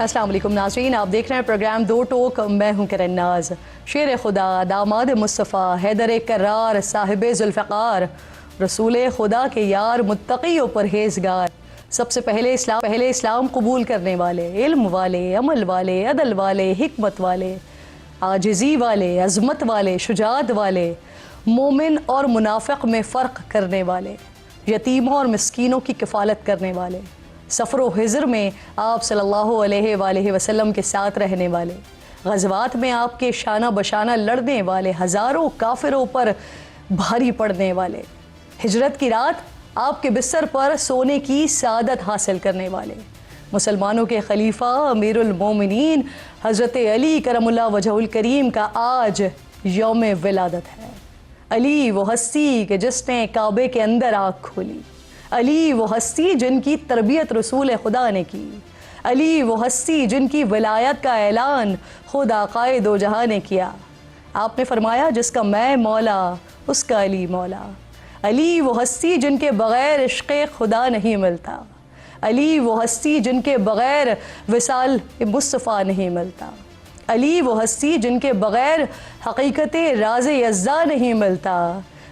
السلام علیکم ناظرین، آپ دیکھ رہے ہیں پروگرام دو ٹوک۔ میں ہوں کرن ناز۔ شیر خدا، داماد مصطفیٰ، حیدر کرار، صاحب ذوالفقار، رسول خدا کے یار، متقی و پرہیزگار، سب سے پہلے اسلام قبول کرنے والے، علم والے، عمل والے، عدل والے، حکمت والے، عاجزی والے، عظمت والے، شجاعت والے، مومن اور منافق میں فرق کرنے والے، یتیموں اور مسکینوں کی کفالت کرنے والے، سفر و حضر میں آپ صلی اللہ علیہ وآلہ وسلم کے ساتھ رہنے والے، غزوات میں آپ کے شانہ بشانہ لڑنے والے، ہزاروں کافروں پر بھاری پڑنے والے، ہجرت کی رات آپ کے بستر پر سونے کی سعادت حاصل کرنے والے، مسلمانوں کے خلیفہ امیر المومنین حضرت علی کرم اللہ وجہہ الکریم کا آج یوم ولادت ہے۔ علی وہ ہستی کہ جس نے کعبے کے اندر آنکھ کھولی، علی وہ ہستی جن کی تربیت رسول خدا نے کی، علی وہ ہستی جن کی ولایت کا اعلان خود آقائے دو جہاں نے کیا۔ آپ نے فرمایا جس کا میں مولا اس کا علی مولا، علی وہ ہستی جن کے بغیر عشق خدا نہیں ملتا، علی وہ ہستی جن کے بغیر وصال مصطفیٰ نہیں ملتا، علی وہ ہستی جن کے بغیر حقیقت راز یزداں نہیں ملتا،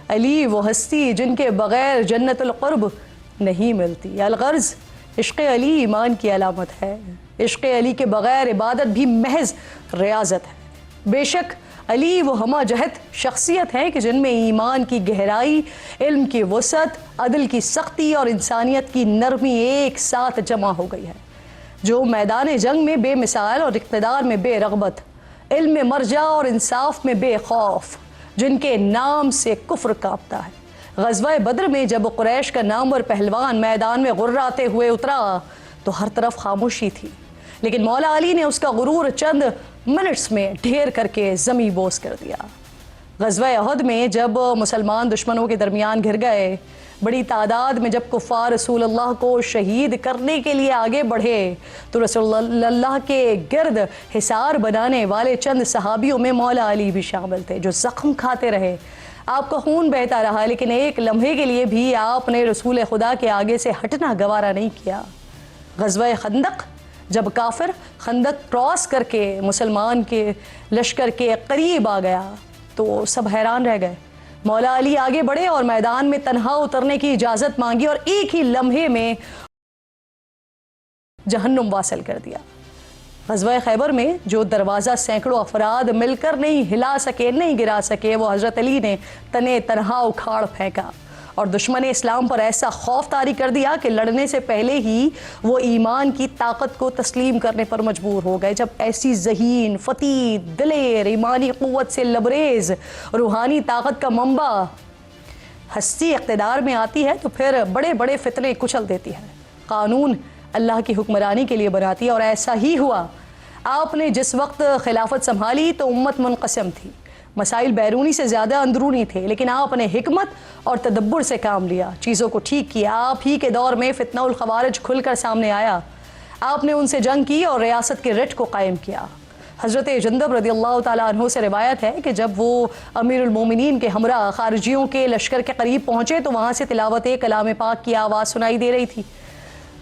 علی وہ ہستی جن کے بغیر جنت القرب نہیں ملتی۔ الغرض عشق علی ایمان کی علامت ہے، عشق علی کے بغیر عبادت بھی محض ریاضت ہے۔ بے شک علی وہ ہمہ جہت شخصیت ہے کہ جن میں ایمان کی گہرائی، علم کی وسعت، عدل کی سختی اور انسانیت کی نرمی ایک ساتھ جمع ہو گئی ہے، جو میدان جنگ میں بے مثال اور اقتدار میں بے رغبت، علم میں مرجع اور انصاف میں بے خوف، جن کے نام سے کفر کانپتا ہے۔ غزوہ بدر میں جب قریش کا نامور پہلوان میدان میں غراتے ہوئے اترا تو ہر طرف خاموشی تھی، لیکن مولا علی نے اس کا غرور چند منٹس میں ڈھیر کر کے زمیں بوس کر دیا۔ غزوہ احد میں جب مسلمان دشمنوں کے درمیان گھر گئے، بڑی تعداد میں جب کفار رسول اللہ کو شہید کرنے کے لیے آگے بڑھے تو رسول اللہ کے گرد حصار بنانے والے چند صحابیوں میں مولا علی بھی شامل تھے، جو زخم کھاتے رہے، آپ کا خون بہتا رہا، لیکن ایک لمحے کے لیے بھی آپ نے رسول خدا کے آگے سے ہٹنا گوارا نہیں کیا۔ غزوہ خندق جب کافر خندق کراس کر کے مسلمان کے لشکر کے قریب آ گیا تو سب حیران رہ گئے۔ مولا علی آگے بڑھے اور میدان میں تنہا اترنے کی اجازت مانگی اور ایک ہی لمحے میں جہنم واصل کر دیا۔ غزوہ خیبر میں جو دروازہ سینکڑوں افراد مل کر نہیں ہلا سکے، نہیں گرا سکے، وہ حضرت علی نے تنے تنہا اکھاڑ پھینکا اور دشمن اسلام پر ایسا خوف طاری کر دیا کہ لڑنے سے پہلے ہی وہ ایمان کی طاقت کو تسلیم کرنے پر مجبور ہو گئے۔ جب ایسی ذہین، فتید، دلیر، ایمانی قوت سے لبریز روحانی طاقت کا منبع ہستی اقتدار میں آتی ہے تو پھر بڑے بڑے فتنے کچل دیتی ہے، قانون اللہ کی حکمرانی کے لیے بناتی ہے، اور ایسا ہی ہوا۔ آپ نے جس وقت خلافت سنبھالی تو امت منقسم تھی، مسائل بیرونی سے زیادہ اندرونی تھے، لیکن آپ نے حکمت اور تدبر سے کام لیا، چیزوں کو ٹھیک کیا۔ آپ ہی کے دور میں فتنہ الخوارج کھل کر سامنے آیا، آپ نے ان سے جنگ کی اور ریاست کے رٹ کو قائم کیا۔ حضرت جندب رضی اللہ تعالیٰ عنہ سے روایت ہے کہ جب وہ امیر المومنین کے ہمراہ خارجیوں کے لشکر کے قریب پہنچے تو وہاں سے تلاوت کلام پاک کی آواز سنائی دے رہی تھی۔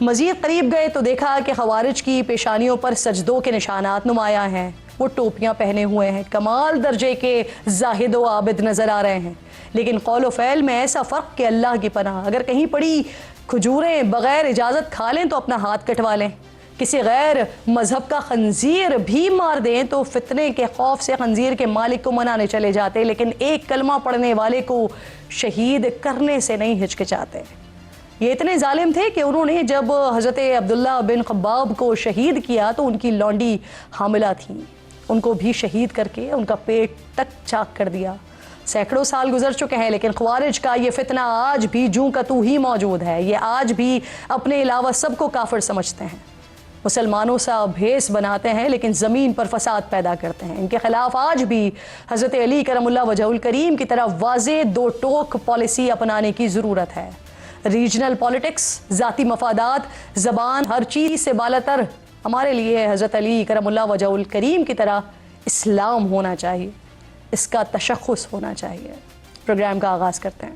مزید قریب گئے تو دیکھا کہ خوارج کی پیشانیوں پر سجدوں کے نشانات نمایاں ہیں، وہ ٹوپیاں پہنے ہوئے ہیں، کمال درجے کے زاہد و عابد نظر آ رہے ہیں، لیکن قول و فعل میں ایسا فرق کہ اللہ کی پناہ، اگر کہیں پڑی کھجوریں بغیر اجازت کھا لیں تو اپنا ہاتھ کٹوا لیں، کسی غیر مذہب کا خنزیر بھی مار دیں تو فتنے کے خوف سے خنزیر کے مالک کو منانے چلے جاتے، لیکن ایک کلمہ پڑھنے والے کو شہید کرنے سے نہیں ہچکچاتے۔ یہ اتنے ظالم تھے کہ انہوں نے جب حضرت عبداللہ بن خباب کو شہید کیا تو ان کی لونڈی حاملہ تھیں، ان کو بھی شہید کر کے ان کا پیٹ تک چاک کر دیا۔ سینکڑوں سال گزر چکے ہیں لیکن خوارج کا یہ فتنہ آج بھی جوں کا تو ہی موجود ہے، یہ آج بھی اپنے علاوہ سب کو کافر سمجھتے ہیں، مسلمانوں سا بھیس بناتے ہیں لیکن زمین پر فساد پیدا کرتے ہیں۔ ان کے خلاف آج بھی حضرت علی کرم اللہ وجہ الکریم کی طرح واضح دو ٹوک پالیسی اپنانے کی ضرورت ہے۔ ریجنل پالیٹکس، ذاتی مفادات، زبان، ہر چیز سے بالاتر ہمارے لیے حضرت علی کرم اللہ وجہ الکریم کی طرح اسلام ہونا چاہیے، اس کا تشخص ہونا چاہیے۔ پروگرام کا آغاز کرتے ہیں۔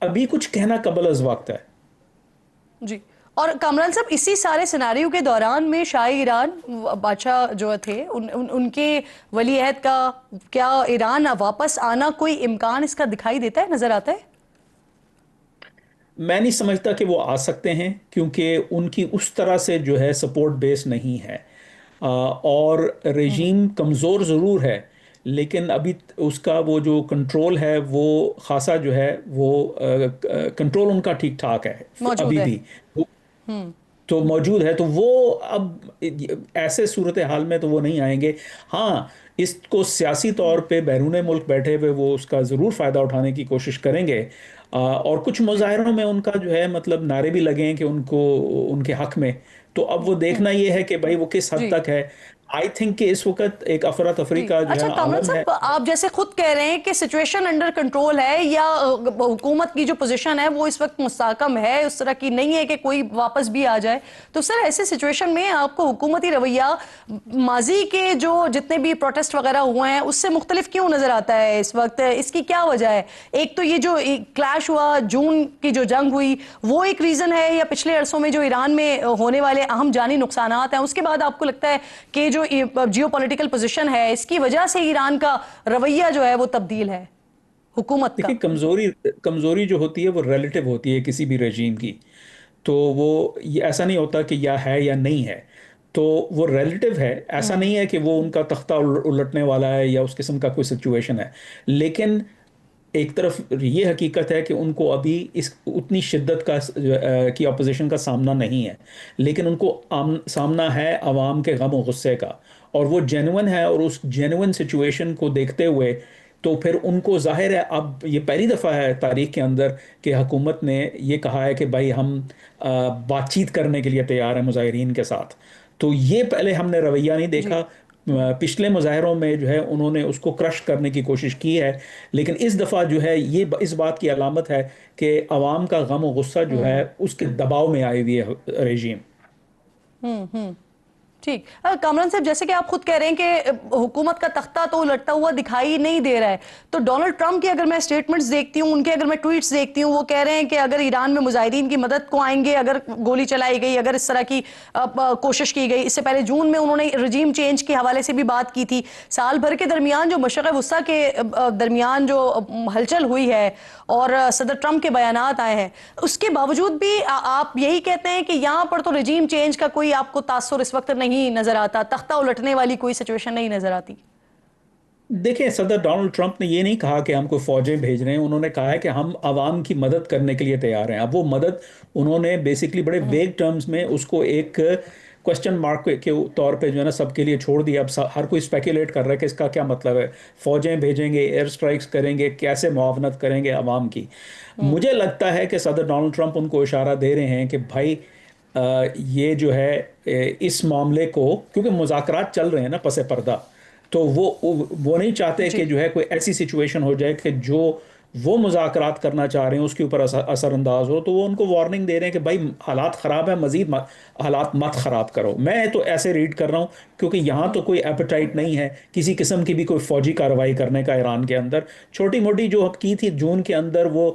ابھی کچھ کہنا قبل از وقت ہے. جی. اور کامران صاحب اسی سارے سیناریو کے دوران میں شاہ ایران بادشاہ جو تھے ان کے ولی عہد کا کیا ایران واپس آنا کوئی امکان اس کا دکھائی دیتا ہے، نظر آتا ہے؟ میں نہیں سمجھتا کہ وہ آ سکتے ہیں، کیونکہ ان کی اس طرح سے جو ہے سپورٹ بیس نہیں ہے. اور رژیم کمزور ضرور ہے، لیکن ابھی اس کا وہ جو کنٹرول ہے وہ خاصا جو ہے وہ کنٹرول ان کا ٹھیک ٹھاک ہے موجود ابھی ہے. بھی تو موجود ہے. تو وہ اب ایسے صورتحال میں تو وہ نہیں آئیں گے. ہاں، اس کو سیاسی طور پہ بیرون ملک بیٹھے ہوئے وہ اس کا ضرور فائدہ اٹھانے کی کوشش کریں گے. اور کچھ مظاہروں میں ان کا جو ہے مطلب نعرے بھی لگے ہیں کہ ان کو ان کے حق میں. تو اب وہ دیکھنا یہ ہے کہ بھائی وہ کس حد جی تک ہے. آئی تھنک کہ اس وقت ایک افراتفری جی. کا جو اچھا ہے کامران عالم ہے. صاحب، آپ جیسے خود کہہ رہے ہیں کہ سچویشن انڈر کنٹرول ہے، یا حکومت کی جو پوزیشن ہے وہ اس وقت مستحکم ہے، اس طرح کی نہیں ہے کہ کوئی واپس بھی آ جائے، تو سر ایسے سچویشن میں آپ کو حکومتی رویہ ماضی کے جو جتنے بھی پروٹیسٹ وغیرہ ہوئے ہیں اس سے مختلف کیوں نظر آتا ہے اس وقت؟ اس کی کیا وجہ ہے؟ ایک تو یہ جو کلیش ہوا، جون کی جو جنگ ہوئی، وہ ایک ریزن ہے، یا پچھلے عرصوں میں جو ایران میں ہونے والے اہم جانی نقصانات ہیں، اس کے بعد آپ کو لگتا ہے کہ جو جیو پولیٹیکل پوزیشن ہے اس کی وجہ سے ایران کا رویہ جو ہے وہ تبدیل ہے حکومت کا؟ دیکھیں، کمزوری جو ہوتی ہے وہ ریلیٹو ہوتی ہے کسی بھی رجیم کی. تو وہ یہ ایسا نہیں ہوتا کہ یا ہے یا نہیں ہے. تو وہ ریلیٹو ہے. ایسا نہیں ہے کہ وہ ان کا تختہ الٹنے والا ہے یا اس قسم کا کوئی سچویشن ہے. لیکن ایک طرف یہ حقیقت ہے کہ ان کو ابھی اس اتنی شدت کا کی اپوزیشن کا سامنا نہیں ہے، لیکن ان کو سامنا ہے عوام کے غم و غصے کا، اور وہ جینون ہے. اور اس جینون سچویشن کو دیکھتے ہوئے تو پھر ان کو ظاہر ہے، اب یہ پہلی دفعہ ہے تاریخ کے اندر کہ حکومت نے یہ کہا ہے کہ بھائی ہم بات چیت کرنے کے لیے تیار ہیں مظاہرین کے ساتھ. تو یہ پہلے ہم نے رویہ نہیں جی دیکھا. پچھلے مظاہروں میں جو ہے انہوں نے اس کو کرش کرنے کی کوشش کی ہے، لیکن اس دفعہ جو ہے یہ اس بات کی علامت ہے کہ عوام کا غم و غصہ جو ہے اس کے دباؤ میں آئی ہوئی ہے رژیم. ٹھیک. کامران صاحب، جیسے کہ آپ خود کہہ رہے ہیں کہ حکومت کا تختہ تو الٹتا ہوا دکھائی نہیں دے رہا ہے، تو ڈونلڈ ٹرمپ کی اگر میں سٹیٹمنٹس دیکھتی ہوں، ان کے اگر میں ٹویٹس دیکھتی ہوں، وہ کہہ رہے ہیں کہ اگر ایران میں مظاہرین کی مدد کو آئیں گے، اگر گولی چلائی گئی، اگر اس طرح کی کوشش کی گئی. اس سے پہلے جون میں انہوں نے رجیم چینج کے حوالے سے بھی بات کی تھی. سال بھر کے درمیان جو مشرق وسطیٰ کے درمیان جو ہلچل ہوئی ہے اور صدر ٹرمپ کے بیانات آئے ہیں، اس کے باوجود بھی آپ یہی کہتے ہیں کہ یہاں پر تو رجیم چینج کا کوئی آپ کو تاثر اس وقت نہیں نظر آتا، تختہ الٹنے والی کوئی سچویشن نہیں نظر آتی؟ دیکھیں، صدر ڈونلڈ ٹرمپ نے یہ نہیں کہا کہ ہم کوئی فوجیں بھیج رہے ہیں. انہوں نے کہا ہے کہ ہم عوام کی مدد کرنے کے لیے تیار ہیں. اب وہ مدد انہوں نے بیسکلی بڑے ویگ ٹرمز میں اس کو ایک کوشچن مارک کے طور پہ جو ہے نا سب کے لیے چھوڑ دیا. اب ہر کوئی اسپیکولیٹ کر رہا ہے کہ اس کا کیا مطلب ہے. فوجیں بھیجیں گے، ایئر سٹرائکس کریں گے، کیسے معاونت کریں گے عوام کی. مجھے لگتا ہے کہ صدر ڈونلڈ ٹرمپ ان کو اشارہ دے رہے ہیں کہ بھائی یہ جو ہے اس معاملے کو، کیونکہ مذاکرات چل رہے ہیں نا پس پردہ، تو وہ نہیں چاہتے جی کہ جو ہے کوئی ایسی سچویشن ہو جائے کہ جو وہ مذاکرات کرنا چاہ رہے ہیں اس کے اوپر اثر انداز ہو. تو وہ ان کو وارننگ دے رہے ہیں کہ بھائی حالات خراب ہیں، مزید حالات مت خراب کرو. میں تو ایسے ریڈ کر رہا ہوں، کیونکہ یہاں تو کوئی ایپیٹائٹ نہیں ہے کسی قسم کی بھی کوئی فوجی کارروائی کرنے کا ایران کے اندر. چھوٹی موٹی جو کی تھی جون کے اندر، وہ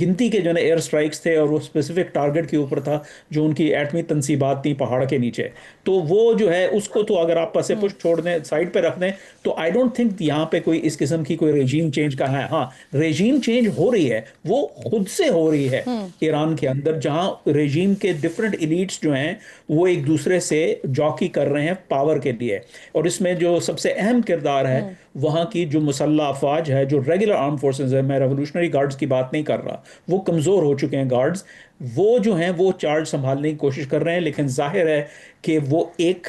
گنتی کے جو ہے ایئر سٹرائکس تھے، اور وہ اسپیسیفک ٹارگٹ کے اوپر تھا جو ان کی ایٹمی تنصیبات تھیں پہاڑ کے نیچے. تو وہ جو ہے اس کو تو اگر آپ پس پش چھوڑ دیں، سائڈ پہ رکھ دیں، تو آئی ڈونٹ تھنک یہاں پہ کوئی اس قسم کی کوئی رجیم چینج کا ہے. ہاں، رجیم چینج ہو رہی ہے، وہ خود سے ہو رہی ہے ایران کے اندر، جہاں رجیم کے ڈفرنٹ ایلیٹس جو ہیں وہ ایک دوسرے سے جاکی کر رہے ہیں پاور کے لیے. اور اس میں جو سب سے اہم کردار ہے وہاں کی جو مسلح افواج ہے، جو ریگولر آرم فورسز ہے، میں ریولوشنری گارڈز کی بات نہیں کر رہا، وہ کمزور ہو چکے ہیں گارڈز. وہ جو ہیں وہ چارج سنبھالنے کی کوشش کر رہے ہیں. لیکن ظاہر ہے کہ وہ ایک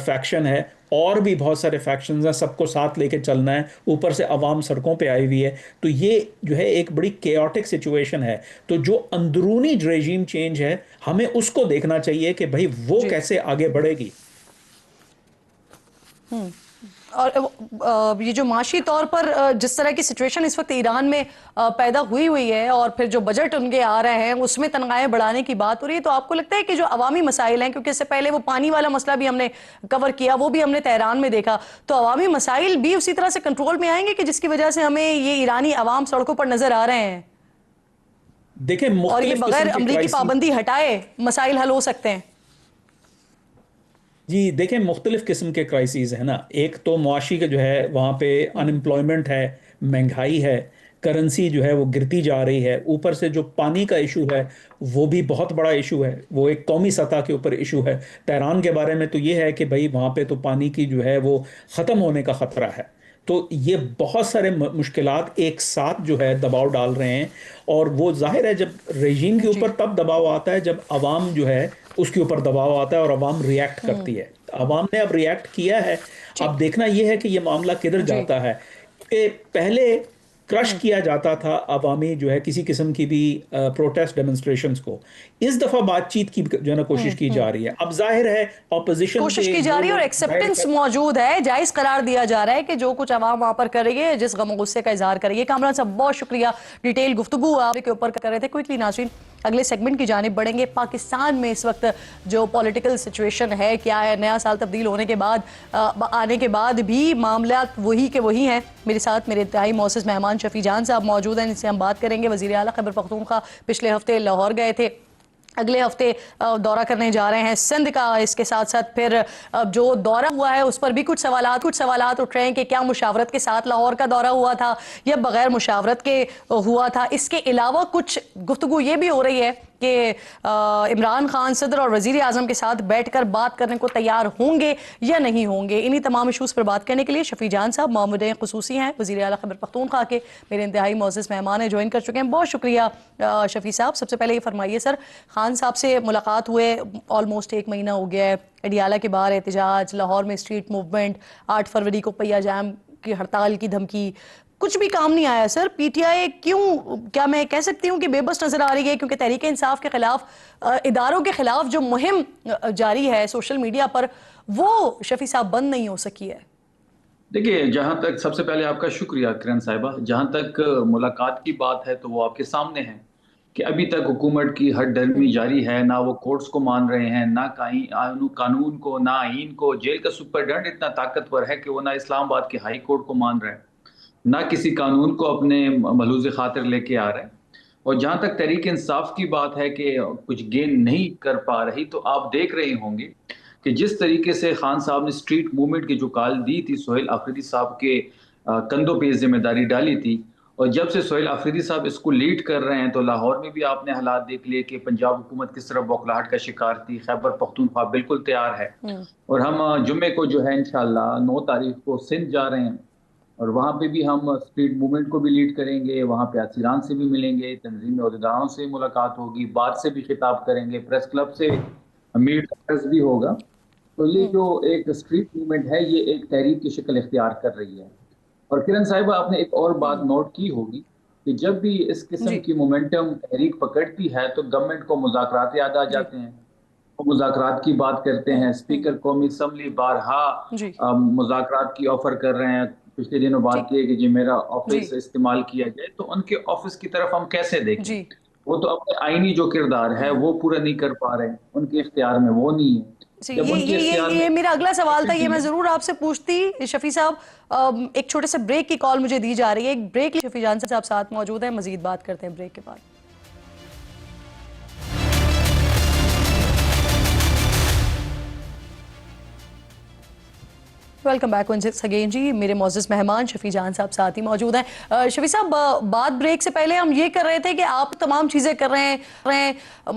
فیکشن ہے، اور بھی بہت سارے فیکشنز ہیں، سب کو ساتھ لے کے چلنا ہے. اوپر سے عوام سڑکوں پہ آئی ہوئی ہے. تو یہ جو ہے ایک بڑی کیوٹک سچویشن ہے. تو جو اندرونی رجیم چینج ہے، ہمیں اس کو دیکھنا چاہیے کہ بھائی وہ جی. کیسے آگے بڑھے گی. اور یہ جو معاشی طور پر جس طرح کی سچویشن اس وقت ایران میں پیدا ہوئی ہے، اور پھر جو بجٹ ان کے آ رہے ہیں اس میں تنخواہیں بڑھانے کی بات ہو رہی ہے، تو آپ کو لگتا ہے کہ جو عوامی مسائل ہیں، کیونکہ اس سے پہلے وہ پانی والا مسئلہ بھی ہم نے کور کیا، وہ بھی ہم نے تہران میں دیکھا، تو عوامی مسائل بھی اسی طرح سے کنٹرول میں آئیں گے کہ جس کی وجہ سے ہمیں یہ ایرانی عوام سڑکوں پر نظر آ رہے ہیں؟ دیکھیں اور یہ مختلف بغیر قسم کے امریکی کرائسس، پابندی ہٹائے مسائل حل ہو سکتے ہیں؟ جی دیکھیں مختلف قسم کے کرائسیز ہیں نا. ایک تو معاشی کا جو ہے وہاں پہ ان امپلائمنٹ ہے، مہنگائی ہے، کرنسی جو ہے وہ گرتی جا رہی ہے، اوپر سے جو پانی کا ایشو ہے وہ بھی بہت بڑا ایشو ہے، وہ ایک قومی سطح کے اوپر ایشو ہے. تہران کے بارے میں تو یہ ہے کہ بھائی وہاں پہ تو پانی کی جو ہے وہ ختم ہونے کا خطرہ ہے. تو یہ بہت سارے مشکلات ایک ساتھ جو ہے دباؤ ڈال رہے ہیں. اور وہ ظاہر ہے جب رژیم کے جی اوپر تب دباؤ آتا ہے جب عوام جو ہے اس کے اوپر دباؤ آتا ہے اور عوام ریئیکٹ کرتی ہے. عوام نے اب ریئیکٹ کیا ہے. ٹھیک. اب دیکھنا یہ ہے کہ یہ معاملہ کدھر جی. جاتا ہے. کہ پہلے کرش کیا جاتا تھا عوامی جو ہے کسی قسم کی بھی پروٹیسٹ ڈیمونسٹریشنز کو. اس دفعہ بات چیت کی جو ہے نا کوشش کی جا رہی ہے. اب ظاہر ہے اپوزیشن کوشش کے کی جا جو رہی ہے اور لوگ ظاہر ایکسیپٹنس موجود ہے، جائز قرار دیا جا رہا ہے کہ جو کچھ عوام وہاں پر کر رہی ہے، جس غم و غصے کا اظہار کر رہی ہے. کامران صاحب بہت شکریہ، ڈیٹیل گفتگو آپ کے اوپر کر رہے تھے. کوئکلی ناظرین اگلے سیگمنٹ کی جانب بڑھیں گے. پاکستان میں اس وقت جو پولیٹیکل سچویشن ہے کیا ہے؟ نیا سال تبدیل ہونے کے بعد آنے کے بعد بھی معاملات وہی کے وہی ہیں. میرے ساتھ میرے انتہائی معزز مہمان شفیع جان صاحب موجود ہیں، جن سے ہم بات کریں گے. وزیر اعلیٰ خیبر پختونخوا پچھلے ہفتے لاہور گئے تھے، اگلے ہفتے دورہ کرنے جا رہے ہیں سندھ کا. اس کے ساتھ ساتھ پھر جو دورہ ہوا ہے اس پر بھی کچھ سوالات اٹھ رہے ہیں کہ کیا مشاورت کے ساتھ لاہور کا دورہ ہوا تھا یا بغیر مشاورت کے ہوا تھا. اس کے علاوہ کچھ گفتگو یہ بھی ہو رہی ہے کہ عمران خان صدر اور وزیر اعظم کے ساتھ بیٹھ کر بات کرنے کو تیار ہوں گے یا نہیں ہوں گے. انہی تمام ایشوز پر بات کرنے کے لیے شفیع جان صاحب معمودین خصوصی ہیں، وزیر اعلیٰ خیبر پختونخوا کے، میرے انتہائی معزز مہمان ہیں، جوائن کر چکے ہیں. بہت شکریہ شفیع صاحب. سب سے پہلے یہ فرمائیے سر، خان صاحب سے ملاقات ہوئے آلموسٹ 1 مہینہ ہو گیا ہے. اڈیالہ کے باہر احتجاج، لاہور میں اسٹریٹ موومنٹ، 8 فروری کو پہیہ جام کی ہڑتال کی دھمکی، کچھ بھی کام نہیں آیا سر. پی ٹی آئی کیوں، کیا میں کہہ سکتی ہوں کہ بے بس نظر آ رہی ہے؟ کیونکہ تحریک انصاف کے خلاف، اداروں کے خلاف جو مہم جاری ہے سوشل میڈیا پر، وہ شفیع صاحب بند نہیں ہو سکی ہے. دیکھیے، جہاں تک سب سے پہلے آپ کا شکریہ کرن صاحبہ، جہاں تک ملاقات کی بات ہے تو وہ آپ کے سامنے ہے کہ ابھی تک حکومت کی ہٹ ڈرمی جاری ہے. نہ وہ کورٹس کو مان رہے ہیں، نہ قانون کو، نہ آئین کو. جیل کا سپرڈنٹ اتنا طاقتور ہے کہ وہ نہ اسلام آباد کے ہائی کورٹ کو مان رہا ہے، نہ کسی قانون کو اپنے ملحوظ خاطر لے کے آ رہے ہیں. اور جہاں تک تحریک انصاف کی بات ہے کہ کچھ گین نہیں کر پا رہی، تو آپ دیکھ رہے ہوں گے کہ جس طریقے سے خان صاحب نے اسٹریٹ موومنٹ کی جو کال دی تھی، سہیل آفریدی صاحب کے کندھوں پہ ذمہ داری ڈالی تھی. اور جب سے سہیل آفریدی صاحب اس کو لیڈ کر رہے ہیں تو لاہور میں بھی آپ نے حالات دیکھ لیے کہ پنجاب حکومت کس طرح بوکھلاہٹ کا شکار تھی. خیبر پختونخوا بالکل تیار ہے، اور ہم جمعے کو جو ہے انشاءاللہ 9 تاریخ کو سندھ جا رہے ہیں، اور وہاں پہ بھی ہم اسٹریٹ موومنٹ کو بھی لیڈ کریں گے. وہاں پہ اسیران سے بھی ملیں گے، تنظیم عہدیداروں سے ملاقات ہوگی، بات سے بھی خطاب کریں گے، پریس کلب سے میٹ بھی ہوگا. تو یہ جو ایک اسٹریٹ موومنٹ ہے یہ ایک تحریک کی شکل اختیار کر رہی ہے. اور کرن صاحبہ آپ نے ایک اور بات نوٹ کی ہوگی کہ جب بھی اس قسم جی کی مومنٹم تحریک پکڑتی ہے تو گورنمنٹ کو مذاکرات یاد آ جی جاتے ہیں. وہ مذاکرات کی بات کرتے ہیں. اسپیکر قومی اسمبلی جی بارہا مذاکرات کی آفر کر رہے ہیں. پچھلے دنوں ٹھیک. بات کی ہے کہ جی میرا جی آفس استعمال کیا جائے. تو ان کے آفس کی طرف ہم کیسے دیکھیں؟ جی وہ تو اپنے آئینی جو کردار ہے وہ پورا نہیں کر پا رہے، ان کے اختیار میں وہ نہیں ہے. جی جب ان کے اختیار میں یہ میرا اگلا سوال تھا، یہ میں ہے. ضرور آپ سے پوچھتی شفیع صاحب. ایک چھوٹے سے بریک کی کال مجھے دی جا رہی ہے، ایک بریک. شفیع جان صاحب ساتھ موجود ہیں، مزید بات کرتے ہیں بریک کے بعد. Welcome back once again. جی میرے معزز مہمان شفیع جان صاحب ساتھ ہی موجود ہیں. شفیع صاحب، بات بریک سے پہلے ہم یہ کر رہے تھے کہ آپ تمام چیزیں کر رہے ہیں،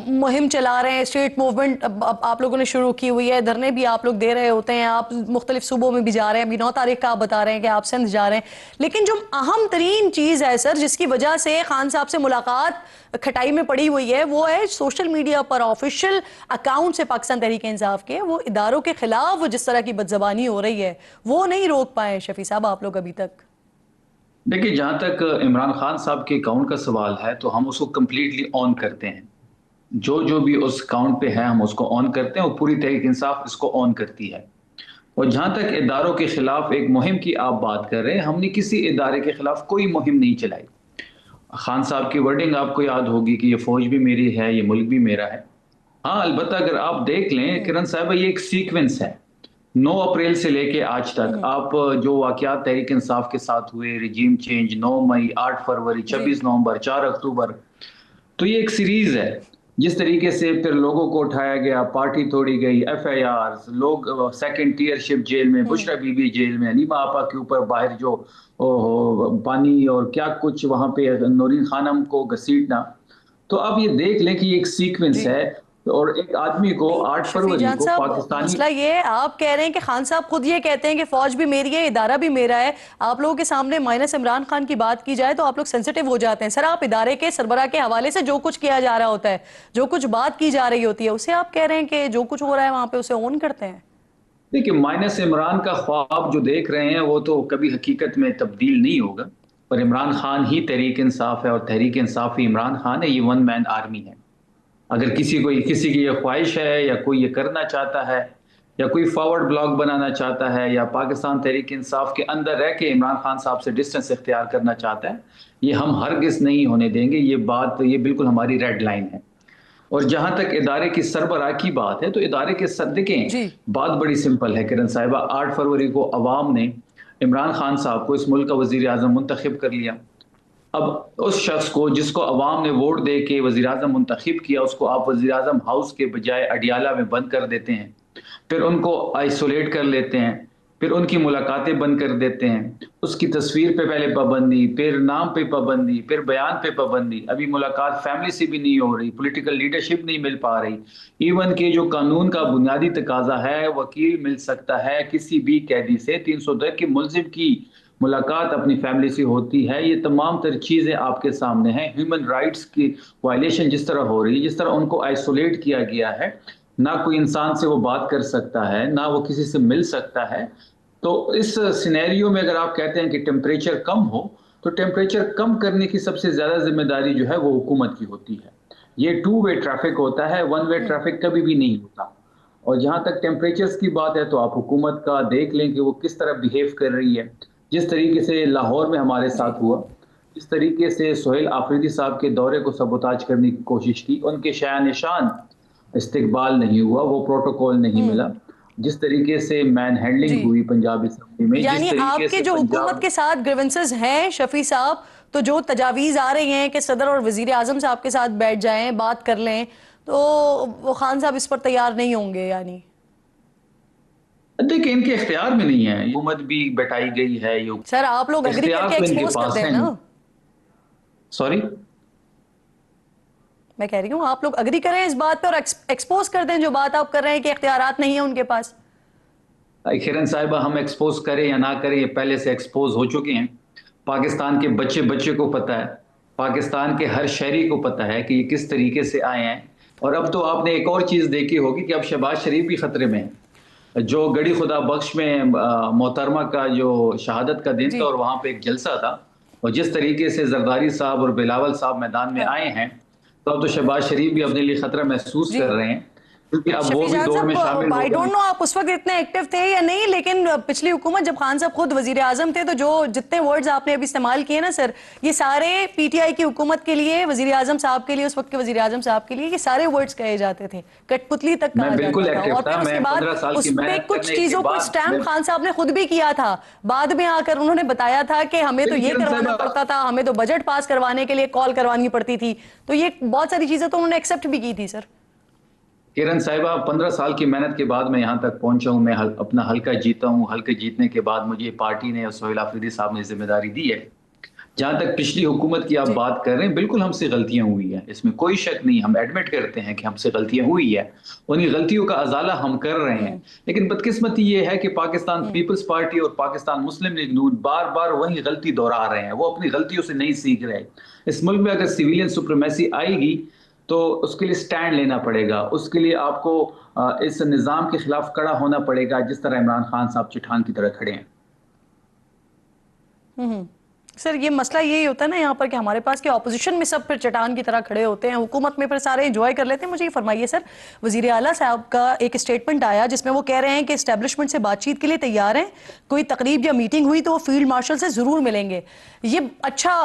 مہم چلا رہے ہیں، اسٹریٹ موومنٹ آپ لوگوں نے شروع کی ہوئی ہے، دھرنے بھی آپ لوگ دے رہے ہوتے ہیں، آپ مختلف صوبوں میں بھی جا رہے ہیں. ابھی 9 تاریخ کا آپ بتا رہے ہیں کہ آپ سندھ جا رہے ہیں. لیکن جو اہم ترین چیز ہے سر، جس کی وجہ سے خان صاحب سے ملاقات کھٹائی میں پڑی ہوئی ہے، وہ ہے سوشل میڈیا پر آفیشیل اکاؤنٹ سے پاکستان تحریک انصاف کے وہ اداروں کے خلاف جس طرح کی بدزبانی ہو رہی ہے وہ نہیں روک پائے شفیع صاحب آپ لوگ ابھی تک. دیکھیے، جہاں تک عمران خان صاحب کے اکاؤنٹ کا سوال ہے تو ہم اس کو کمپلیٹلی آن کرتے ہیں. جو بھی اس اکاؤنٹ پہ ہے ہم اس کو آن کرتے ہیں، اور پوری تحریک انصاف اس کو آن کرتی ہے. اور جہاں تک اداروں کے خلاف ایک مہم کی آپ بات کر رہے ہیں، ہم نے کسی ادارے کے خلاف کوئی مہم نہیں چلائی. خان صاحب کی ورڈنگ آپ کو یاد ہوگی کہ یہ فوج بھی میری ہے، یہ ملک بھی میرا ہے. ہاں البتہ اگر آپ دیکھ لیں کرن صاحبہ، یہ ایک سیکوینس ہے. 9 اپریل سے لے کے آج تک آپ جو واقعات تحریک انصاف کے ساتھ ہوئے، رجیم چینج، 9 مئی، 8 فروری، جی 26 نومبر، 4 اکتوبر، تو یہ ایک سیریز ہے. جس طریقے سے پھر لوگوں کو اٹھایا گیا, پارٹی توڑی گئی, ایف آئی آرز, لوگ سیکنڈ ٹیئر شپ جیل میں, بشرا بی بی جیل میں, حلیمہ آپا کے اوپر باہر جو پانی اور کیا کچھ وہاں پہ نورین خانم کو گھسیٹنا. تو اب یہ دیکھ لیں کہ یہ ایک سیکوینس ہے, اور ایک آدمی کو 8 شفیع فروری جان کو صاحب پاکستانی. مسئلہ یہ ہے, آپ کہہ رہے ہیں کہ خان صاحب خود یہ کہتے ہیں کہ فوج بھی میری ہے, ادارہ بھی میرا ہے. آپ لوگوں کے سامنے مائنس عمران خان کی بات کی جائے تو آپ لوگ سینسیٹیو ہو جاتے ہیں. سر آپ ادارے کے سربراہ کے حوالے سے جو کچھ کیا جا رہا ہوتا ہے, جو کچھ بات کی جا رہی ہوتی ہے, اسے آپ کہہ رہے ہیں کہ جو کچھ ہو رہا ہے وہاں پہ اسے اون کرتے ہیں. دیکھیں, مائنس عمران کا خواب جو دیکھ رہے ہیں وہ تو کبھی حقیقت میں تبدیل نہیں ہوگا. اور عمران خان ہی تحریک انصاف ہے, اور تحریک انصاف ہی عمران خان ہے. یہ ون مین آرمی ہے. اگر کسی کی یہ خواہش ہے, یا کوئی یہ کرنا چاہتا ہے, یا کوئی فارورڈ بلاک بنانا چاہتا ہے, یا پاکستان تحریک انصاف کے اندر رہ کے عمران خان صاحب سے ڈسٹنس اختیار کرنا چاہتا ہے, یہ ہم ہرگز نہیں ہونے دیں گے. یہ بالکل ہماری ریڈ لائن ہے. اور جہاں تک ادارے کی سربراہ کی بات ہے, تو ادارے کے دیکھیں, بات بڑی سمپل ہے کرن صاحبہ. 8 فروری کو عوام نے عمران خان صاحب کو اس ملک کا وزیر اعظم منتخب کر لیا. اب اس شخص کو جس کو عوام نے ووٹ دے کے وزیر اعظم منتخب کیا, اس کو آپ وزیر اعظم ہاؤس کے بجائے اڈیالہ میں بند کر دیتے ہیں. پھر ان کو آئسولیٹ کر لیتے ہیں, پھر ان کی ملاقاتیں بند کر دیتے ہیں. اس کی تصویر پہ پہلے پابندی, پھر نام پہ پابندی, پھر بیان پہ پابندی. ابھی ملاقات فیملی سے بھی نہیں ہو رہی, پولیٹیکل لیڈرشپ نہیں مل پا رہی. ایون کہ جو قانون کا بنیادی تقاضا ہے, وکیل مل سکتا ہے کسی بھی قیدی سے, 302 کے ملزم کی ملاقات اپنی فیملی سے ہوتی ہے. یہ تمام تر چیزیں آپ کے سامنے ہیں. ہیومن رائٹس کی وائلیشن جس طرح ہو رہی ہے, جس طرح ان کو آئسولیٹ کیا گیا ہے, نہ کوئی انسان سے وہ بات کر سکتا ہے, نہ وہ کسی سے مل سکتا ہے. تو اس سینیریو میں اگر آپ کہتے ہیں کہ ٹیمپریچر کم ہو, تو ٹیمپریچر کم کرنے کی سب سے زیادہ ذمہ داری جو ہے وہ حکومت کی ہوتی ہے. یہ 2 وے ٹریفک ہوتا ہے, 1 وے ٹریفک کبھی بھی نہیں ہوتا. اور جہاں تک ٹیمپریچرز کی بات ہے, تو آپ حکومت کا دیکھ لیں کہ وہ کس طرح بیہیو کر رہی ہے. جس طریقے سے لاہور میں ہمارے ساتھ ہوا, جس طریقے سے سہیل آفریدی صاحب کے دورے کو سبوتاج کرنے کی کوشش کی, ان کے شایان نشان استقبال نہیں ہوا, وہ پروٹوکول نہیں ملا. جس طریقے سے مین ہینڈلنگ ہوئی پنجاب اسمبلی میں, یعنی جس طریقے آپ کے سے جو حکومت کے ساتھ گریونسز ہیں شفیع صاحب, تو جو تجاویز آ رہی ہیں کہ صدر اور وزیر اعظم صاحب کے ساتھ بیٹھ جائیں, بات کر لیں, تو وہ خان صاحب اس پر تیار نہیں ہوں گے. یعنی دیکھیں, ان کے اختیار میں نہیں ہے. حکومت بھی بٹائی گئی ہے. سر آپ لوگ اگری کر کے ایکسپوز کر دیں نا. سوری, میں کہہ رہی ہوں آپ لوگ اگری کریں اس بات پہ اور ایکسپوز کر دیں جو بات آپ کر رہے ہیں کہ اختیارات نہیں ہیں ان کے پاس. خیرن صاحبہ, ہم ایکسپوز کریں یا نہ کریں, یہ پہلے سے ایکسپوز ہو چکے ہیں. پاکستان کے بچے کو پتہ ہے, پاکستان کے ہر شہری کو پتہ ہے کہ یہ کس طریقے سے آئے ہیں. اور اب تو آپ نے ایک اور چیز دیکھی ہوگی کہ اب شہباز شریف بھی خطرے میں ہیں. جو گڑی خدا بخش میں محترمہ کا جو شہادت کا دن تھا, اور وہاں پہ ایک جلسہ تھا, اور جس طریقے سے زرداری صاحب اور بلاول صاحب میدان میں آئے ہیں, تو اب تو شہباز شریف بھی اپنے لیے خطرہ محسوس کر رہے ہیں, کیونکہ اب وہ بھی دوڑ میں شامل ہو آئی گئے. ڈونٹ نو آپ اس وقت اتنے ایکٹیو تھے یا نہیں, لیکن پچھلی حکومت جب خان صاحب خود وزیر اعظم تھے, تو جو جتنے ورڈز آپ نے ابھی استعمال کیے نا سر, یہ سارے پی ٹی آئی کی حکومت کے لیے, وزیر اعظم صاحب کے لیے, اس وقت کے وزیر اعظم صاحب کے لیے, یہ سارے ورڈز کہے جاتے تھے, کٹ پتلی تک کہا جاتا تھا. اور پھر اس کے بعد اس پہ کچھ چیزوں کو اسٹیمپ خان صاحب نے خود بھی کیا تھا. بعد میں آ کر انہوں نے بتایا تھا کہ ہمیں تو یہ کروانا پڑتا تھا, ہمیں تو بجٹ پاس کروانے کے لیے کال کروانی پڑتی تھی. تو یہ بہت ساری چیزیں تو انہوں نے ایکسیپٹ بھی کی تھی. سر کرن صاحبہ, 15 سال کی محنت کے بعد میں یہاں تک پہنچا ہوں. میں اپنا حلقہ جیتا ہوں. حلقہ جیتنے کے بعد مجھے پارٹی نے اور سہیل آفریدی صاحب نے ذمہ داری دی ہے. جہاں تک پچھلی حکومت کی آپ بات کر رہے ہیں, بالکل ہم سے غلطیاں ہوئی ہیں, اس میں کوئی شک نہیں. ہم ایڈمٹ کرتے ہیں کہ ہم سے غلطیاں ہوئی ہیں, انہی غلطیوں کا ازالہ ہم کر رہے ہیں. لیکن بدقسمتی یہ ہے کہ پاکستان پیپلز پارٹی اور پاکستان مسلم لیگ نون بار بار وہی غلطی دہرا رہے ہیں. وہ اپنی غلطیوں سے نہیں سیکھ رہے. اس ملک میں اگر سیویلین سپریمیسی آئے گی, تو اس کے لیے سٹینڈ لینا پڑے گا. اس کے لیے آپ کو اس نظام کے خلاف کڑا ہونا پڑے گا, جس طرح عمران خان صاحب چٹان کی طرح کھڑے ہیں. سر یہ مسئلہ یہی ہوتا ہے نا یہاں پر کہ ہمارے پاس کہ اپوزیشن میں سب پھر چٹان کی طرح کھڑے ہوتے ہیں, حکومت میں پھر سارے انجوائے کر لیتے ہیں. مجھے یہ فرمائیے سر, وزیر اعلیٰ صاحب کا ایک اسٹیٹمنٹ آیا جس میں وہ کہہ رہے ہیں کہ اسٹیبلشمنٹ سے بات چیت کے لیے تیار ہیں, کوئی تقریب یا میٹنگ ہوئی تو وہ فیلڈ مارشل سے ضرور ملیں گے. یہ اچھا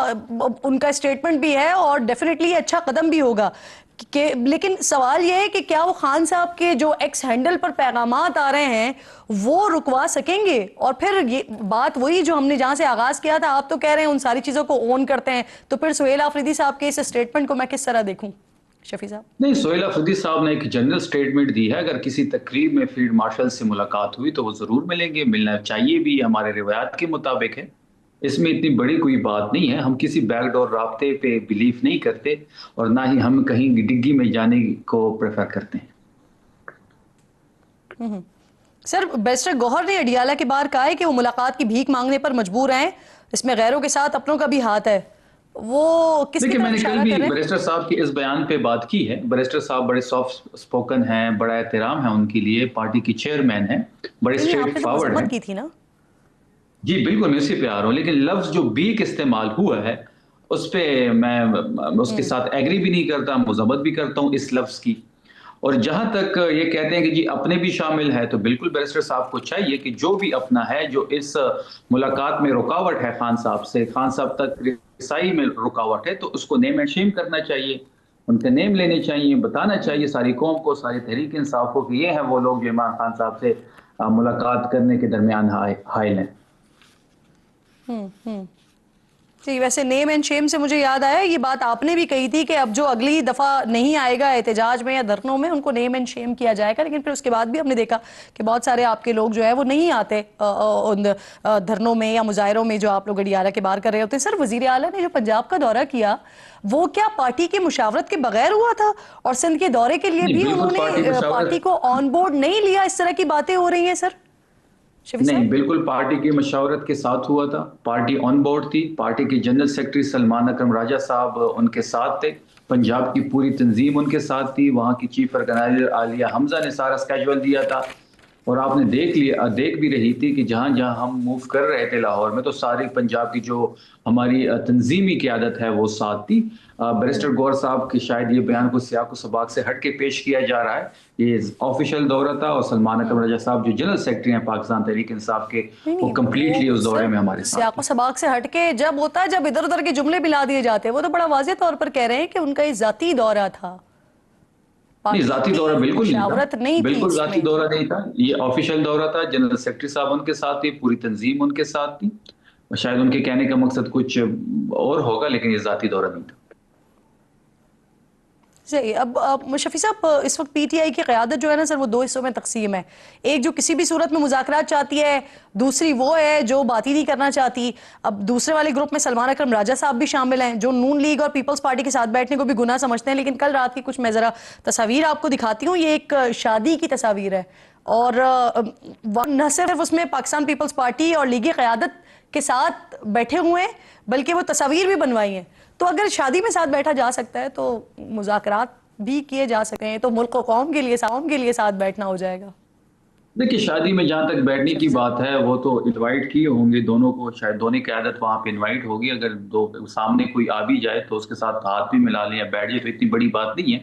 ان کا اسٹیٹمنٹ بھی ہے اور ڈیفینیٹلی اچھا قدم بھی ہوگا. لیکن سوال یہ ہے کہ کیا وہ خان صاحب کے جو ایکس ہینڈل پر پیغامات آ رہے ہیں وہ رکوا سکیں گے؟ اور پھر یہ بات وہی جو ہم نے جہاں سے آغاز کیا تھا، آپ تو کہہ رہے ہیں ان ساری چیزوں کو اون کرتے ہیں، تو پھر سہیل آفریدی صاحب کے اس اسٹیٹمنٹ کو میں کس طرح دیکھوں شفیع صاحب؟ نہیں، سہیل آفریدی صاحب نے ایک جنرل سٹیٹمنٹ دی ہے، اگر کسی تقریب میں فیلڈ مارشل سے ملاقات ہوئی تو وہ ضرور ملیں گے، ملنا چاہیے بھی، ہمارے روایات کے مطابق ہے، اس میں اتنی بڑی کوئی بات نہیں ہے، ہم کسی بیک ڈور رابطے پہ بلیف نہیں کرتے اور نہ ہی ہم کہیں ڈگی میں جانے کو پریفر کرتے ہیں۔ سر، بیرسٹر گوہر نے اڈیالہ کے باہر کہا ہے کہ وہ ملاقات کی بھیک مانگنے پر مجبور ہیں، اس میں غیروں کے ساتھ اپنوں کا بھی ہاتھ ہے، وہ کس کی دیکھیں، میں طرف نے کل اشارہ بھی کر رہے ہیں؟ بیرسٹر صاحب کے اس بیان پہ بات کی ہے، بیرسٹر صاحب بڑے سافٹ سپوکن ہیں، بڑا احترام ہے ان کے لیے، پارٹی کی چیئرمین ہیں، بڑے نہیں، آپ اسٹریٹ نے تو فارورڈ ہیں۔ مذمت کی تھی نا؟ جی بالکل، میں اسی پہ آ رہا ہوں، لیکن لفظ جو بیک استعمال ہوا ہے اس پہ میں اس کے ساتھ ایگری بھی نہیں کرتا، مذمت بھی کرتا ہوں اس لفظ کی۔ اور جہاں تک یہ کہتے ہیں کہ جی اپنے بھی شامل ہے، تو بالکل بیرسٹر صاحب کو چاہیے کہ جو بھی اپنا ہے، جو اس ملاقات میں رکاوٹ ہے خان صاحب سے، خان صاحب تک رسائی میں رکاوٹ ہے، تو اس کو نیم اینڈ شیم کرنا چاہیے، ان کے نیم لینے چاہیے، بتانا چاہیے ساری قوم کو، ساری تحریک انصاف کو کہ یہ ہیں وہ لوگ جو عمران خان صاحب سے ملاقات کرنے کے درمیان حائل ہیں۔ جی، ویسے نیم اینڈ شیم سے مجھے یاد آیا، یہ بات آپ نے بھی کہی تھی کہ اب جو اگلی دفعہ نہیں آئے گا احتجاج میں یا دھرنوں میں، ان کو نیم اینڈ شیم کیا جائے گا، لیکن پھر اس کے بعد بھی ہم نے دیکھا کہ بہت سارے آپ کے لوگ جو ہے وہ نہیں آتے ان دھرنوں میں یا مظاہروں میں جو آپ لوگ اڈیالہ کے باہر کر رہے ہوتے ہیں۔ سر، وزیر اعلیٰ نے جو پنجاب کا دورہ کیا وہ کیا پارٹی کی مشاورت کے بغیر ہوا تھا؟ اور سندھ کے دورے کے لیے بھی انہوں نے پارٹی کو آن بورڈ نہیں لیا؟ اس طرح کی باتیں ہو رہی ہیں سر شفیع صاحب؟ نہیں، بالکل پارٹی کی مشاورت کے ساتھ ہوا تھا، پارٹی آن بورڈ تھی، پارٹی کے جنرل سیکرٹری سلمان اکرم راجہ صاحب ان کے ساتھ تھے، پنجاب کی پوری تنظیم ان کے ساتھ تھی، وہاں کی چیف آرگنائزر عالیہ حمزہ نے سارا اسکیجول دیا تھا، اور آپ نے دیکھ بھی رہی تھی کہ جہاں جہاں ہم موو کر رہے تھے لاہور میں، تو ساری پنجاب کی جو ہماری تنظیمی قیادت ہے وہ ساتھ تھی۔ بیرسٹر گوہر صاحب کی شاید یہ بیان کو سیاق و سباق سے ہٹ کے پیش کیا جا رہا ہے، یہ آفیشیل دورہ تھا، اور سلمان اکرم راجہ صاحب جو جنرل سیکرٹری ہیں پاکستان تحریک انصاف کے، وہ کمپلیٹلی اس دورے میں ہمارے ساتھ سیاق و سباق سے ہٹ کے جب ہوتا ہے، جب ادھر ادھر کے جملے ملا دیے جاتے ہیں، وہ تو بڑا واضح طور پر کہہ رہے ہیں کہ ان کا یہ ذاتی دورہ تھا، نہیں، ذاتی دورہ بالکل مشاورت نہیں تھی، بالکل ذاتی دورہ نہیں تھا، یہ آفیشیل دورہ تھا، جنرل سیکرٹری صاحب ان کے ساتھ تھی، پوری تنظیم ان کے ساتھ تھی، شاید ان کے کہنے کا مقصد کچھ اور ہوگا، لیکن یہ ذاتی دورہ نہیں تھا۔ صحیح۔ اب شفیع صاحب، اس وقت پی ٹی آئی کی قیادت جو ہے نا سر، وہ دو حصوں میں تقسیم ہے، ایک جو کسی بھی صورت میں مذاکرات چاہتی ہے، دوسری وہ ہے جو بات ہی نہیں کرنا چاہتی۔ اب دوسرے والے گروپ میں سلمان اکرم راجہ صاحب بھی شامل ہیں، جو نون لیگ اور پیپلز پارٹی کے ساتھ بیٹھنے کو بھی گناہ سمجھتے ہیں، لیکن کل رات کی کچھ میں ذرا تصاویر آپ کو دکھاتی ہوں، یہ ایک شادی کی تصاویر ہے، اور نہ صرف اس میں پاکستان پیپلز پارٹی اور لیگی قیادت کے ساتھ بیٹھے ہوئے ہیں، بلکہ وہ تصاویر بھی بنوائی ہیں، تو اگر شادی میں ساتھ بیٹھا جا سکتا ہے تو مذاکرات بھی کیے جا سکتے ہیں، تو ملک و قوم کے لیے ساتھ بیٹھنا ہو جائے گا۔ دیکھیے، شادی میں جہاں تک بیٹھنے کی بات ہے، وہ تو انوائٹ کیے ہوں گے دونوں کو، شاید دونوں قیادت وہاں پہ انوائٹ ہوگی، اگر دو سامنے کوئی آ بھی جائے تو اس کے ساتھ ہاتھ بھی ملا لیں یا بیٹھ جائے تو اتنی بڑی بات نہیں ہے۔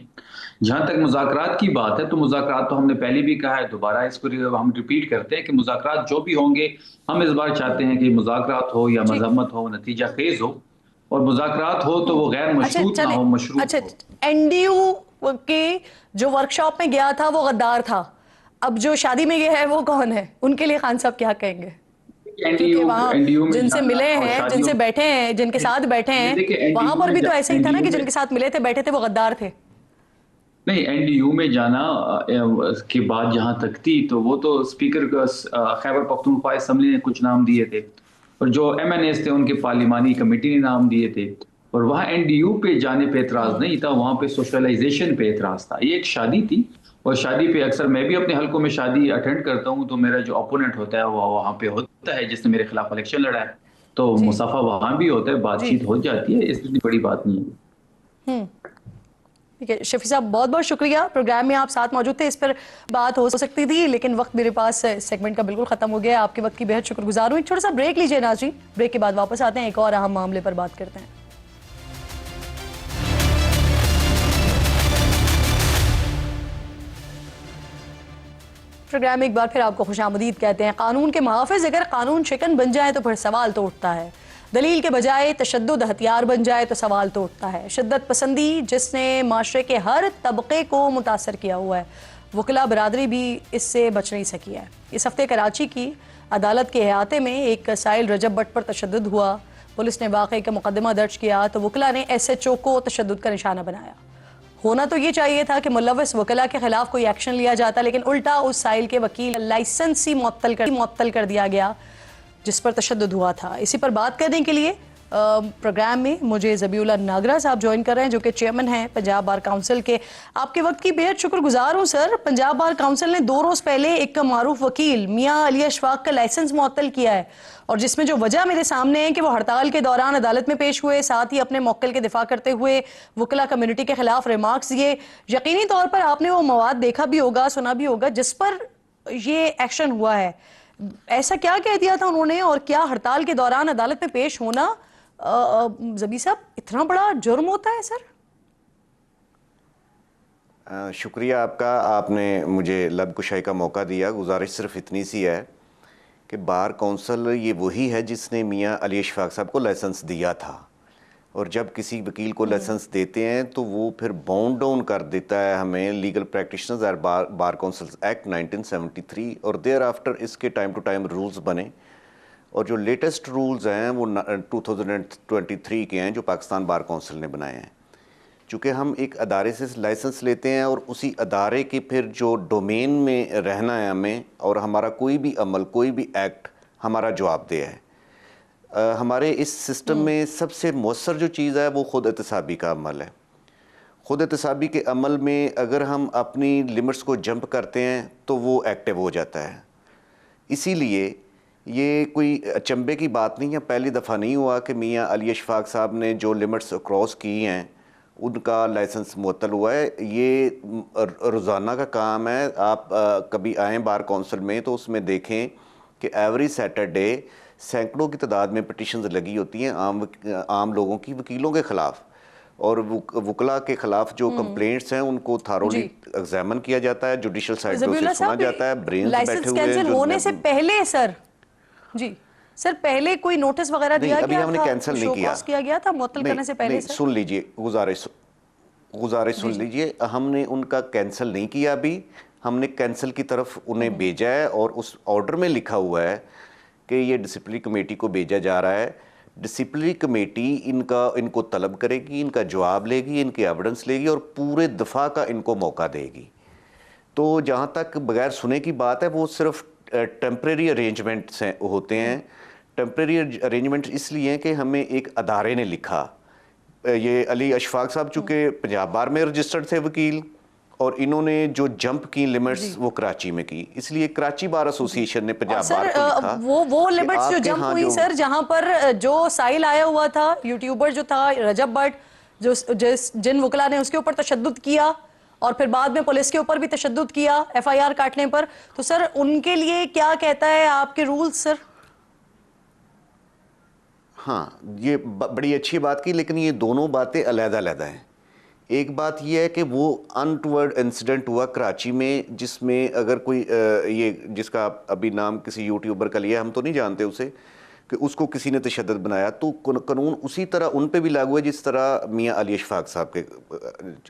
جہاں تک مذاکرات کی بات ہے، تو مذاکرات تو ہم نے پہلے بھی کہا ہے، دوبارہ اس کو ہم ریپیٹ کرتے ہیں کہ مذاکرات جو بھی ہوں گے، ہم اس بار چاہتے ہیں کہ مذاکرات ہو یا مذمت ہو، نتیجہ خیز ہو، اور مذاکرات ہو تو وہ غیر مشروط نہ ہو، مشروط ہو۔ این ڈی یو کے جو ورکشاپ میں گیا تھا وہ غدار تھا، اب جو شادی میں گیا ہے وہ کون ہے؟ ان کے لیے خان صاحب کیا کہیں گے؟ کیونکہ وہاں جن سے ملے ہیں، جن سے بیٹھے ہیں، جن کے ساتھ بیٹھے ہیں، وہاں پر بھی تو ایسا ہی تھا نا کہ جن کے ساتھ ملے تھے، بیٹھے تھے، وہ غدار تھے۔ نہیں، این ڈی یو میں جانا کے بعد جہاں تک تھی، تو وہ تو اسپیکر خیبر پختونخوا اسمبلی نے کچھ نام دیے تھے، اور جو ایم این ایس تھے ان کے پارلیمانی کمیٹی نے نام دیے تھے، اور وہاں این ڈی یو پہ جانے پہ اعتراض نہیں تھا، وہاں پہ سوشلائزیشن پہ اعتراض تھا۔ یہ ایک شادی تھی، اور شادی پہ اکثر میں بھی اپنے حلقوں میں شادی اٹینڈ کرتا ہوں، تو میرا جو اپوننٹ ہوتا ہے وہ وہاں پہ ہوتا ہے، جس نے میرے خلاف الیکشن لڑا ہے، تو مصافحہ وہاں بھی ہوتا ہے، بات چیت ہو جاتی ہے، اس میں بڑی بات نہیں ہے۔ ٹھیک ہے شفیع صاحب، بہت بہت شکریہ، پروگرام میں آپ ساتھ موجود تھے، اس پر بات ہو سکتی تھی لیکن وقت میرے پاس سیگمنٹ کا بالکل ختم ہو گیا، آپ کے وقت کی بہت شکر گزار ہوں۔ ایک چھوٹا سا بریک لیجئے ناظرین، بریک کے بعد واپس آتے ہیں، ایک اور اہم معاملے پر بات کرتے ہیں۔ پروگرام میں ایک بار پھر آپ کو خوش آمدید کہتے ہیں۔ قانون کے محافظ اگر قانون شکن بن جائیں تو پھر سوال تو اٹھتا ہے۔ دلیل کے بجائے تشدد ہتھیار بن جائے تو سوال تو اٹھتا ہے. شدت پسندی جس نے معاشرے کے ہر طبقے کو متاثر کیا ہوا ہے, وکلا برادری بھی اس سے بچ نہیں سکی ہے. اس ہفتے کراچی کی عدالت کے احاطے میں ایک سائل رجب بٹ پر تشدد ہوا. پولیس نے واقعے کا مقدمہ درج کیا تو وکلا نے ایس ایچ او کو تشدد کا نشانہ بنایا. ہونا تو یہ چاہیے تھا کہ ملوث وکلا کے خلاف کوئی ایکشن لیا جاتا, لیکن الٹا اس سائل کے وکیل لائسنس ہی معطل کر دیا گیا جس پر تشدد ہوا تھا. اسی پر بات کرنے کے لیے پروگرام میں مجھے ذبیح اللہ ناگرہ صاحب جوائن کر رہے ہیں, جو کہ چیئرمین ہیں پنجاب بار کاؤنسل کے. آپ کے وقت کی بہت شکر گزار ہوں سر. پنجاب بار کاؤنسل نے 2 روز پہلے ایک معروف وکیل میاں علی اشفاق کا لائسنس معطل کیا ہے, اور جس میں جو وجہ میرے سامنے ہے کہ وہ ہڑتال کے دوران عدالت میں پیش ہوئے, ساتھ ہی اپنے موکل کے دفاع کرتے ہوئے وکلا کمیونٹی کے خلاف ریمارکس دیے. یقینی طور پر آپ نے وہ مواد دیکھا بھی ہوگا, سنا بھی ہوگا جس پر یہ ایکشن ہوا ہے. ایسا کیا کہہ دیا تھا انہوں نے, اور کیا ہڑتال کے دوران عدالت میں پیش ہونا ذبیح صاحب اتنا بڑا جرم ہوتا ہے سر؟ شکریہ آپ کا, آپ نے مجھے لب کشائی کا موقع دیا. گزارش صرف اتنی سی ہے کہ بار کونسل یہ وہی ہے جس نے میاں علی اشفاق صاحب کو لائسنس دیا تھا, اور جب کسی وکیل کو لائسنس دیتے ہیں تو وہ پھر باؤنڈ ڈاؤن کر دیتا ہے ہمیں لیگل پریکٹیشنرز اور بار کونسلز ایکٹ 1973, اور دیر آفٹر اس کے ٹائم ٹو ٹائم رولز بنے, اور جو لیٹسٹ رولز ہیں وہ 2023 کے ہیں جو پاکستان بار کونسل نے بنائے ہیں. چونکہ ہم ایک ادارے سے لائسنس لیتے ہیں اور اسی ادارے کے پھر جو ڈومین میں رہنا ہے ہمیں, اور ہمارا کوئی بھی عمل کوئی بھی ایکٹ ہمارا جواب دہ ہے. ہمارے اس سسٹم میں سب سے مؤثر جو چیز ہے وہ خود احتسابی کا عمل ہے. خود احتسابی کے عمل میں اگر ہم اپنی لمٹس کو جمپ کرتے ہیں تو وہ ایکٹیو ہو جاتا ہے. اسی لیے یہ کوئی اچنبے کی بات نہیں ہے, پہلی دفعہ نہیں ہوا کہ میاں علی اشفاق صاحب نے جو لمٹس کراس کی ہیں ان کا لائسنس معطل ہوا ہے. یہ روزانہ کا کام ہے. آپ کبھی آئیں بار کونسل میں تو اس میں دیکھیں کہ ایوری سیٹرڈے سینکڑوں کی تعداد میں پٹیشنز لگی ہوتی ہیں عام لوگوں کی وکیلوں کے خلاف, اور وکلا کے خلاف جو کمپلینٹس ہیں ان کو تھارولی ایگزامن کیا جاتا ہے, جوڈیشل سائڈ پہ اسے سنا جاتا ہے. برینز بیٹھے ہوئے ہیں لائسنس ہونے سے پہلے سر, جی سر, پہلے کوئی نوٹس وغیرہ دیا ابھی گیا ہم نے تھا, کینسل نہیں کیا, کیا گیا تھا معطل کرنے سے پہلے سر؟ سن لیجئے, گزارش سن لیجئے, ہم نے ان کا کینسل نہیں کیا. ابھی ہم نے کینسل کی طرف انہیں بھیجا ہے, اور اس آرڈر میں لکھا ہوا ہے کہ یہ ڈسپلنری کمیٹی کو بھیجا جا رہا ہے. ڈسپلنری کمیٹی ان کو طلب کرے گی, ان کا جواب لے گی, ان کی ایویڈنس لے گی, اور پورے دفاع کا ان کو موقع دے گی. تو جہاں تک بغیر سنے کی بات ہے وہ صرف ٹیمپریری ارینجمنٹس ہوتے ہیں. ٹیمپریری ارینجمنٹ اس لیے ہیں کہ ہمیں ایک ادارے نے لکھا. یہ علی اشفاق صاحب چونکہ پنجاب بار میں رجسٹرڈ تھے وکیل, اور انہوں نے جو جمپ کی لمٹس وہ کراچی میں کی, اس لیے کراچی بار ایسوسی ایشن نے پنجاب بار کو لکھا. وہ لمٹس جو جمپ ہوئی سر, جہاں پر جو سائل آیا ہوا تھا, یوٹیوبر جو تھا رجب بٹ, جن وکلا نے اس کے اوپر تشدد کیا, اور پھر بعد میں پولیس کے اوپر بھی تشدد کیا ایف آئی آر کاٹنے پر, تو سر ان کے لیے کیا کہتا ہے آپ کے رولز سر؟ ہاں, یہ بڑی اچھی بات کی, لیکن یہ دونوں باتیں علیحدہ علیحدہ ہیں. ایک بات یہ ہے کہ وہ انٹورڈ انسیڈنٹ ہوا کراچی میں, جس میں اگر کوئی یہ جس کا ابھی نام کسی یوٹیوبر کا لیا, ہم تو نہیں جانتے اسے, کہ اس کو کسی نے تشدد بنایا, تو قانون اسی طرح ان پہ بھی لاگو ہے جس طرح میاں علی اشفاق صاحب کے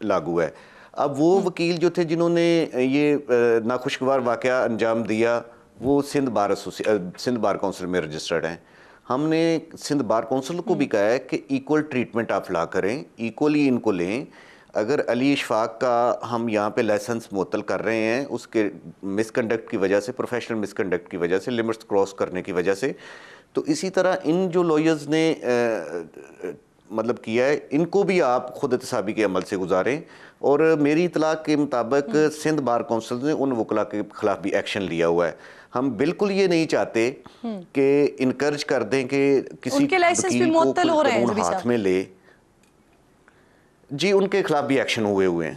لاگو ہے. اب وہ وکیل جو تھے جنہوں نے یہ ناخوشگوار واقعہ انجام دیا وہ سندھ بار کونسل میں رجسٹرڈ ہیں. ہم نے سندھ بار کونسل کو بھی کہا ہے کہ ایکول ٹریٹمنٹ آپ لا کریں, ایکولی ان کو لیں. اگر علی اشفاق کا ہم یہاں پہ لائسنس معطل کر رہے ہیں اس کے مس کنڈکٹ کی وجہ سے, پروفیشنل مس کنڈکٹ کی وجہ سے, لمٹس کراس کرنے کی وجہ سے, تو اسی طرح ان جو لائرز نے مطلب کیا ہے ان کو بھی آپ خود احتسابی کے عمل سے گزاریں. اور میری اطلاع کے مطابق سندھ بار کونسل نے ان وکلا کے خلاف بھی ایکشن لیا ہوا ہے. ہم بالکل یہ نہیں چاہتے کہ انکرج کر دیں کہ کسی وکیل کو قانون ہاتھ میں لے. جی, ان کے خلاف بھی ایکشن ہوئے ہیں.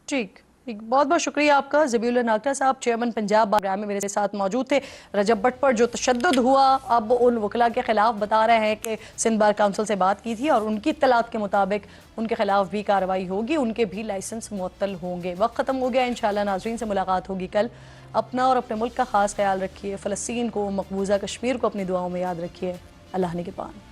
ٹھیک. بہت بہت شکریہ آپ کا ذبیح اللہ ناگٹا صاحب، چیئرمین پنجاب پروگرام میں میرے ساتھ موجود تھے۔ رجب بٹ پر جو تشدد ہوا، اب ان وکلاء کے خلاف بتا رہے ہیں کہ سندھ بار کونسل سے بات کی تھی اور ان کی اطلاعات کے مطابق ان کے خلاف بھی کارروائی ہوگی، ان کے بھی لائسنس معطل ہوں گے۔ وقت ختم ہو گیا، انشاءاللہ ناظرین سے ملاقات ہوگی کل۔ اپنا اور اپنے ملک کا خاص خیال رکھیے، فلسطین کو، مقبوضہ کشمیر کو اپنی دعاؤں میں یاد رکھیے۔ اللہ نگہبان۔